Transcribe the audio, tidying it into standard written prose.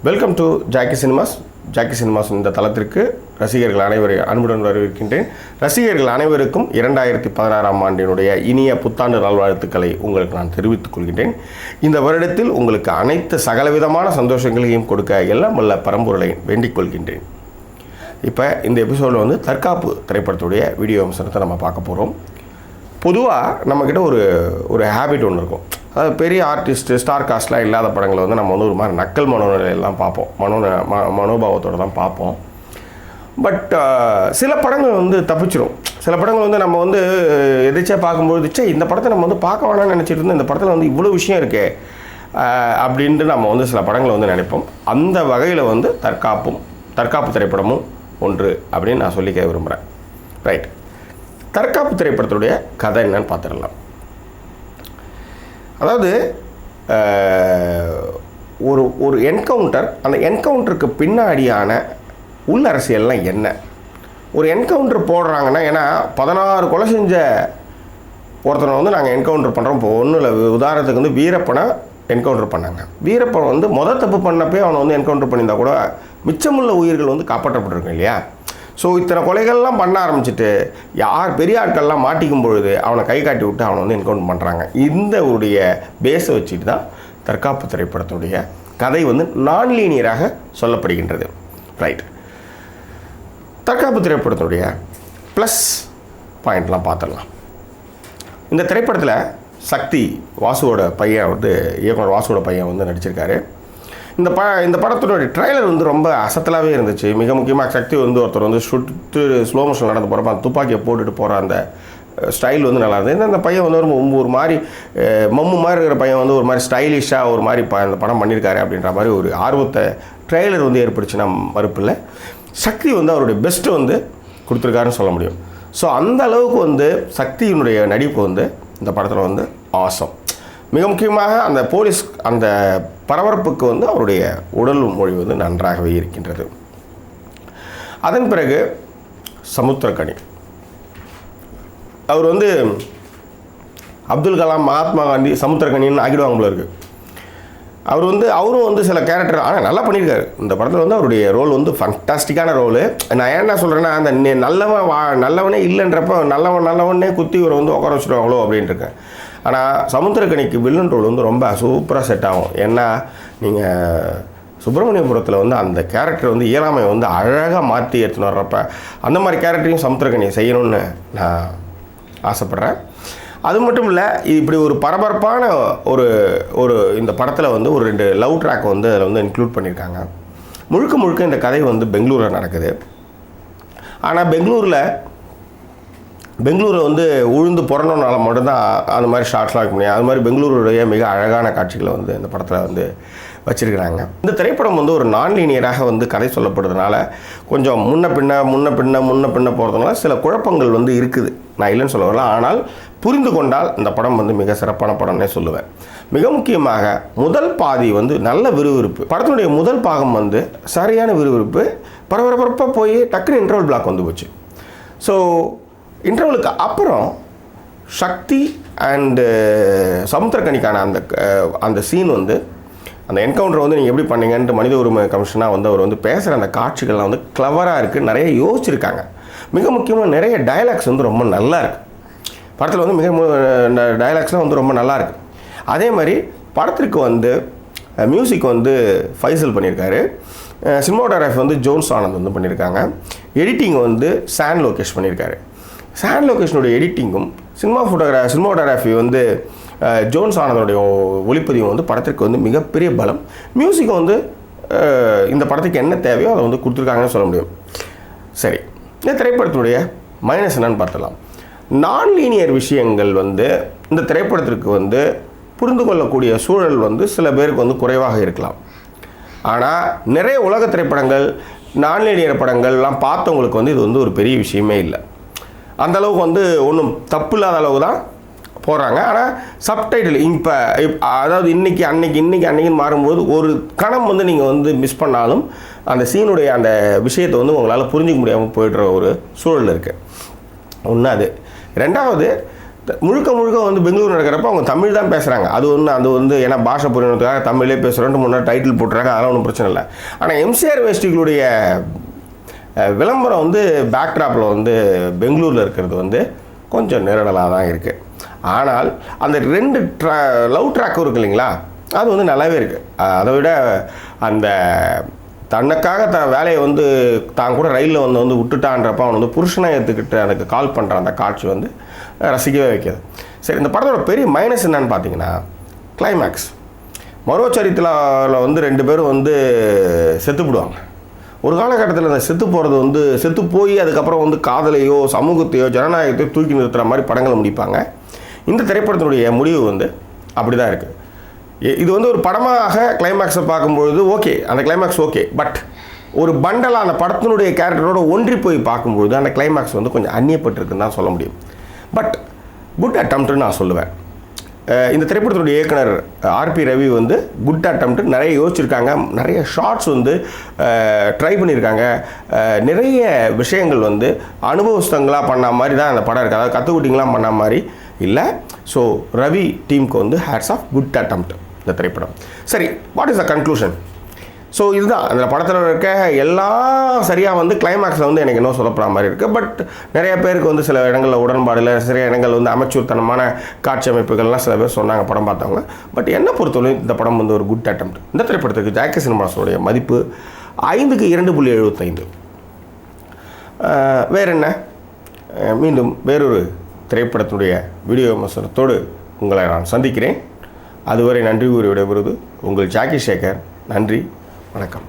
Welcome to Jackie cinemas. Jackie cinemas இந்த தளத்திற்கு ரசிகர்கள் அனைவரையும் அன்புடன் வரவேற்கின்றேன். ரசிகர்கள் அனைவருக்கும் 2016ஆம் ஆண்டினுடைய இனிய புத்தாண்டு நல்வாழ்த்துக்களை உங்களுக்கு நான் தெரிவித்துக் கொள்கின்றேன். இந்த வருடத்தில் உங்களுக்கு அனைத்து சகலவிதமான சந்தோஷங்களையும் கொடுக்க எல்லாம் வல்ல பரம்பொருளை வேண்டிக் கொள்கின்றேன். இப்போ இந்த எபிசோடில் வந்து தற்காப்பு திரைப்படத்துடைய வீடியோ அம்சத்தை நம்ம பார்க்க போகிறோம். பொதுவாக நம்மக்கிட்ட ஒரு ஹேபிட் ஒன்று இருக்கும். அதாவது பெரிய ஆர்டிஸ்ட்டு ஸ்டார் காஸ்ட்லாம் இல்லாத படங்களை வந்து நம்ம வந்து ஒரு மாதிரி நக்கல் மனோநிலையெல்லாம் பார்ப்போம், மனோபாவத்தோடு தான் பார்ப்போம். பட் சில படங்கள் வந்து தப்பிச்சிடும். சில படங்கள் வந்து நம்ம வந்து எதிர்ச்சியாக பார்க்கும்போது இந்த படத்தை நம்ம வந்து பார்க்க வேணாம்னு நினச்சிட்டு இருந்தோம், இந்த படத்தில் வந்து இவ்வளோ விஷயம் இருக்கே அப்படின்ட்டு நம்ம வந்து சில படங்களை வந்து நினைப்போம். அந்த வகையில் வந்து தற்காப்பு திரைப்படமும் ஒன்று அப்படின்னு நான் சொல்லிக்க விரும்புகிறேன். ரைட், தற்காப்பு திரைப்படத்துடைய கதை என்னன்னு பார்த்துடலாம். அதாவது ஒரு என்கவுண்டர், அந்த என்கவுண்டருக்கு பின்னாடியான உள் அரசியல்லாம் என்ன? ஒரு என்கவுண்டர் போடுறாங்கன்னா, ஏன்னா 16 கொலை செஞ்ச ஒருத்தனை வந்து நாங்கள் என்கவுண்டர் பண்ணுறோம். இப்போ ஒன்றும் இல்லை, உதாரணத்துக்கு வந்து வீரப்பனை என்கவுண்டர் பண்ணாங்க. வீரப்பன் வந்து தப்பு பண்ணப்பே அவனை வந்து என்கவுண்டர் பண்ணியிருந்தா கூட மிச்சமுள்ள உயிர்கள் வந்து காப்பாற்றப்பட்டிருக்கும் இல்லையா? ஸோ இத்தனை கொலைகள்லாம் பண்ண ஆரம்பிச்சுட்டு பெரிய ஆட்கள்லாம் மாட்டிக்கும் பொழுது அவனை கை காட்டி விட்டு அவனை வந்து என்கவுண்டர் பண்ணுறாங்க. இந்த உடைய பேஸை வச்சுட்டு தான் தற்காப்பு திரைப்படத்துடைய கதை வந்து நான் லீனியராக சொல்லப்படுகின்றது. ரைட், தற்காப்பு திரைப்படத்துடைய ப்ளஸ் பாயிண்ட்லாம் பார்த்துடலாம். இந்த திரைப்படத்தில் சக்தி வாசுவோட பையன் வந்து இயக்குனர் வாசுவோட பையன் வந்து நடிச்சிருக்காரு. இந்த படத்தினுடைய ட்ரைலர் வந்து ரொம்ப அசத்தலாகவே இருந்துச்சு. மிக முக்கியமாக சக்தி வந்து ஒருத்தர் வந்து ஸ்லோ மோஷன் நடந்து போகிறப்ப அந்த துப்பாக்கியை போட்டுட்டு போகிற அந்த ஸ்டைல் வந்து நல்லா இருந்தது. அந்த பையன் வந்து ஒரு மாதிரி மம்மு மாதிரி இருக்கிற பையன் வந்து ஒரு மாதிரி ஸ்டைலிஷாக ஒரு மாதிரி அந்த படம் பண்ணியிருக்காரு அப்படின்ற மாதிரி ஒரு ஆர்வத்தை ட்ரெய்லர் வந்து ஏற்படுச்சுன்னா மறுப்பில்லை. சக்தி வந்து அவருடைய பெஸ்ட்டு வந்து கொடுத்துருக்காருன்னு சொல்ல முடியும். ஸோ அந்த அளவுக்கு வந்து சக்தியினுடைய நடிப்பு வந்து இந்த படத்தில் வந்து ஆசம். மிக முக்கியமாக அந்த போலீஸ் அந்த பரபரப்புக்கு வந்து அவருடைய உடல் மொழி வந்து நன்றாகவே இருக்கின்றது. அதன் பிறகு சமுத்திரக்கனி, அவர் வந்து அப்துல் கலாம், மகாத்மா காந்தி, சமுத்திரக்கனின்னு ஆகிடுவாங்க போல இருக்குது. அவரும் வந்து சில கேரக்டர் ஆனால் நல்லா பண்ணியிருக்காரு. இந்த படத்தில் வந்து அவருடைய ரோல் வந்து ஃபண்டாஸ்டிக்கான ரோலு. நான் என்ன சொல்கிறேன்னா, அந்த நல்லவனே இல்லைன்றப்ப நல்லவனே குத்தி இவரை வந்து உட்கார வச்சுருவாங்களோ அப்படின்ட்டு இருக்கேன். ஆனால் சமுத்திரக்கனிக்கு வில்லன் ரோல் வந்து ரொம்ப சூப்பராக செட் ஆகும். ஏன்னா நீங்கள் சுப்பிரமணியபுரத்தில் வந்து அந்த கேரக்டர் வந்து இயலாமை வந்து அழகாக மாற்றி எடுத்துன்னு வர்றப்ப அந்த மாதிரி கேரக்டரையும் சமுத்திரக்கனியை செய்யணும்னு நான் ஆசைப்பட்றேன். அது மட்டும் இல்லை, இப்படி ஒரு பரபரப்பான ஒரு இந்த படத்தில் வந்து ஒரு 2 லவ் ட்ராக் வந்து அதில் வந்து இன்க்ளூட் பண்ணியிருக்காங்க. முழுக்க இந்த கதை வந்து பெங்களூரில் நடக்குது. ஆனால் பெங்களூரில் வந்து உழுந்து புறணுனால மட்டும்தான் அந்த மாதிரி ஷார்ட்ஸ்லாம் வைக்க முடியும். அது மாதிரி பெங்களூருடைய மிக அழகான காட்சிகளை வந்து இந்த படத்தில் வந்து வச்சுருக்கிறாங்க. இந்த திரைப்படம் வந்து ஒரு நான் லீனியராக வந்து கதை சொல்லப்படுறதுனால கொஞ்சம் முன்ன பின்ன போகிறதுனால சில குழப்பங்கள் வந்து இருக்குது. நான் இல்லைன்னு சொல்ல வரல. ஆனால் புரிந்து கொண்டால் இந்த படம் வந்து மிக சிறப்பான படம்னே சொல்லுவேன். மிக முக்கியமாக முதல் பாதி வந்து நல்ல விறுவிறுப்பு. படத்தினுடைய முதல் பாகம் வந்து சரியான விறுவிறுப்பு. பரபரப்பாக போய் டக்குன்னு இன்டர்வல் பிளாக் வந்து போச்சு. ஸோ இன்டர்வலுக்கு அப்புறம் சக்தி அண்டு சமுத்திரக்கனிக்கான அந்த சீன் வந்து அந்த என்கவுண்டர் வந்து நீங்கள் எப்படி பண்ணீங்கன்ட்டு மனித உரிமை கமிஷனாக வந்து அவர் வந்து பேசுகிற அந்த காட்சிகள்லாம் வந்து கிளவராக இருக்குது. நிறைய யோசிச்சிருக்காங்க. மிக முக்கியமாக நிறைய டயலாக்ஸ் வந்து ரொம்ப நல்லா இருக்குது. படத்தில் வந்து டயலாக்ஸ்லாம் வந்து ரொம்ப நல்லா இருக்குது. அதே மாதிரி படத்திற்கு வந்து மியூசிக் வந்து ஃபைசல் பண்ணியிருக்காரு. சினிமாட்டோகிராஃபி வந்து ஜோன்ஸ் ஆனந்த் வந்து பண்ணியிருக்காங்க. எடிட்டிங் வந்து சான் லோகேஷ் பண்ணியிருக்காரு. சான் லோகேஷனுடைய எடிட்டிங்கும் சினிமாட்டோகிராஃபி வந்து ஜோன்ஸ் ஆனந்தோடைய ஒளிப்பதிவும் வந்து படத்திற்கு வந்து மிகப்பெரிய பலம். மியூசிக் வந்து இந்த படத்துக்கு என்ன தேவையோ அதை வந்து கொடுத்துருக்காங்கன்னு சொல்ல முடியும். சரி, இந்த திரைப்படத்தினுடைய மைனஸ் என்னன்னு பார்த்தலாம். நான் லீனியர் விஷயங்கள் வந்து இந்த திரைப்படத்திற்கு வந்து புரிந்து கொள்ளக்கூடிய சூழல் வந்து சில பேருக்கு வந்து குறைவாக இருக்கலாம். ஆனால் நிறைய உலக திரைப்படங்கள் நான் லீனியர் படங்கள்லாம் பார்த்தவங்களுக்கு வந்து இது வந்து ஒரு பெரிய விஷயமே இல்லை. அந்தளவுக்கு வந்து ஒன்றும் தப்பு இல்லாத அளவு தான் போடுறாங்க. ஆனால் சப்டைட்டில் இப்போ அதாவது அன்னைக்குன்னு மாறும்போது ஒரு கணம் வந்து நீங்கள் வந்து மிஸ் பண்ணாலும் அந்த சீனுடைய அந்த விஷயத்தை வந்து உங்களால் புரிஞ்சிக்க முடியாமல் போய்டுற ஒரு சூழல் இருக்குது. ஒன்று அது. ரெண்டாவது, முழுக்க முழுக்க வந்து பெங்களூர் நடக்கிறப்ப அவங்க தமிழ் தான் பேசுகிறாங்க. அது வந்து ஏன்னா பாஷை புரியணுன்றதுக்காக தமிழே பேசுகிறோன்ட்டு முன்னாடி டைட்டில் போட்டுறாங்க, அதெல்லாம் ஒன்றும் பிரச்சனை இல்லை. ஆனால் எம்சிஆர் வேஷ்டிகளுடைய விளம்பரம் வந்து பேக்ட்ராப்பில் வந்து பெங்களூரில் இருக்கிறது வந்து கொஞ்சம் நெருடலாக தான் இருக்குது. ஆனால் அந்த 2 லவ் ட்ராக்கும் இருக்குது இல்லைங்களா, அது வந்து நல்லாவே இருக்குது. அதை விட அந்த தன்னுக்காக வேலையை வந்து தான் கூட ரயிலில் வந்து விட்டுட்டான்றப்ப அவன் வந்து புருஷனை ஏற்றுக்கிட்டு அதுக்கு கால் பண்ணுற அந்த காட்சி வந்து ரசிக்கவே வைக்கிது. சரி, இந்த படத்தோட பெரிய மைனஸ் என்னன்னு பார்த்தீங்கன்னா கிளைமேக்ஸ். மரோச்சரித்தில் வந்து 2 பேரும் வந்து செத்துப்பிடுவாங்க. ஒரு காலகட்டத்தில் அந்த செத்து போகிறது வந்து செத்து போய் அதுக்கப்புறம் வந்து காதலையோ சமூகத்தையோ ஜனநாயகத்தையோ தூக்கி நிறுத்துகிற மாதிரி படங்களை முடிப்பாங்க. இந்த திரைப்படத்தினுடைய முடிவு வந்து அப்படி தான் இருக்குது. இது வந்து ஒரு படமாக கிளைமேக்ஸை பார்க்கும்பொழுது ஓகே, அந்த கிளைமேக்ஸ் ஓகே. பட் ஒரு பண்டலாக அந்த படத்தினுடைய கேரக்டரோட ஒன்றி போய் பார்க்கும்பொழுது அந்த கிளைமேக்ஸ் வந்து கொஞ்சம் அந்நியப்பட்டிருக்குன்னு தான் சொல்ல முடியும். பட் குட் அட்டம்ப்ட்னு நான் சொல்லுவேன். இந்த திரைப்படத்தினுடைய இயக்குனர் ஆர்பி ரவி வந்து குட் அட்டம்ப்ட் நிறைய யோசிச்சிருக்காங்க. நிறைய ஷார்ட்ஸ் வந்து ட்ரை பண்ணியிருக்காங்க. நிறைய விஷயங்கள் வந்து அனுபவஸ்தங்களாக பண்ண மாதிரி தான் அந்த படம் இருக்குது. அதாவது கற்றுக்குட்டிங்களாம் பண்ண மாதிரி இல்லை. ஸோ ரவி டீமுக்கு வந்து ஹேட்ஸ் ஆஃப் குட் அட்டம்ப்ட் இந்த திரைப்படம். சரி, what is the conclusion? So இதுதான் அந்த படத்தில் இருக்க எல்லாம் சரியாக வந்து கிளைமேக்ஸில் வந்து எனக்கு இன்னும் சொல்லப்படுற மாதிரி இருக்குது. பட் நிறைய பேருக்கு வந்து சில இடங்களில் உடன்பாடு இல்லை, சில இடங்கள் வந்து அமைச்சூர்த்தனமான காட்சி அமைப்புகள்லாம் சில பேர் சொன்னாங்க படம் பார்த்தவங்க. பட் என்னை பொறுத்தவரை இந்த படம் வந்து ஒரு குட் அட்டம்ப்ட். இந்த திரைப்படத்துக்கு ஜாக்கி சினிமாஸோடைய மதிப்பு 5க்கு 2.75. வேறு என்ன, மீண்டும் வேறொரு திரைப்படத்தினுடைய வீடியோ விமர்சனத்தோடு உங்களை நான் சந்திக்கிறேன். அதுவரை நன்றி கூறி விடைபெறுவது உங்கள் ஜாக்கி சேகர். நன்றி, வணக்கம்.